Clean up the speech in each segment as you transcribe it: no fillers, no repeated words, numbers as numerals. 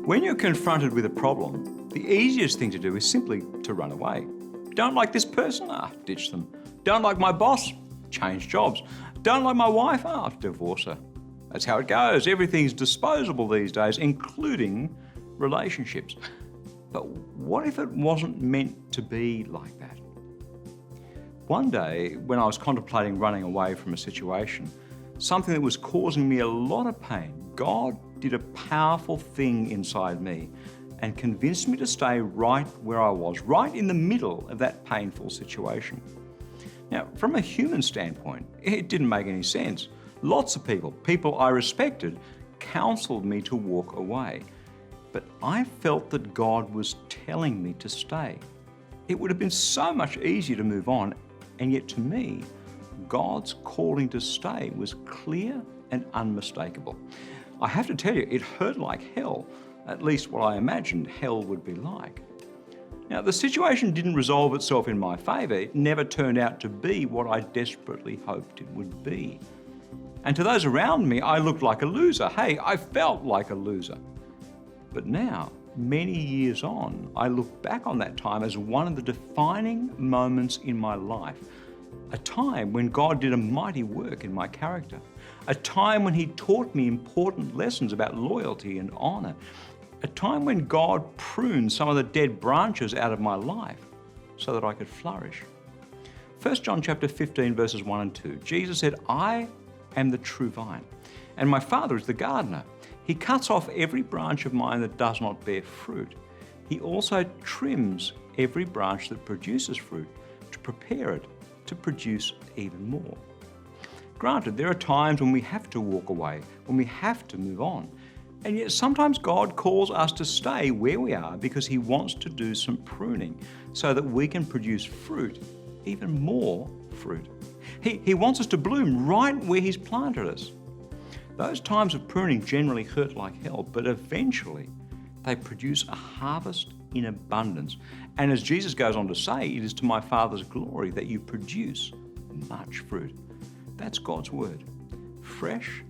When you're confronted with a problem, the easiest thing to do is simply to run away. Don't like this person? Ditch them. Don't like my boss? Change jobs. Don't like my wife? Divorce her. That's how it goes. Everything's disposable these days, including relationships. But what if it wasn't meant to be like that? One day, when I was contemplating running away from a situation, something that was causing me a lot of pain, God did a powerful thing inside me and convinced me to stay right where I was, right in the middle of that painful situation. Now, from a human standpoint, it didn't make any sense. Lots of people I respected, counselled me to walk away. But I felt that God was telling me to stay. It would have been so much easier to move on, and yet to me, God's calling to stay was clear and unmistakable. I have to tell you, it hurt like hell, at least what I imagined hell would be like. Now, the situation didn't resolve itself in my favour. It never turned out to be what I desperately hoped it would be. And to those around me, I looked like a loser. Hey, I felt like a loser. But now, many years on, I look back on that time as one of the defining moments in my life. A time when God did a mighty work in my character. A time when He taught me important lessons about loyalty and honour. A time when God pruned some of the dead branches out of my life so that I could flourish. 1 John chapter 15, verses 1 and 2, Jesus said, "I am the true vine, and my Father is the gardener. He cuts off every branch of mine that does not bear fruit. He also trims every branch that produces fruit to prepare it to produce even more." Granted, there are times when we have to walk away, when we have to move on. And yet sometimes God calls us to stay where we are because He wants to do some pruning so that we can produce fruit, even more fruit. He wants us to bloom right where He's planted us. Those times of pruning generally hurt like hell, but eventually they produce a harvest in abundance. And as Jesus goes on to say, it is to my Father's glory that you produce much fruit. That's God's word, fresh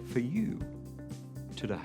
for you today.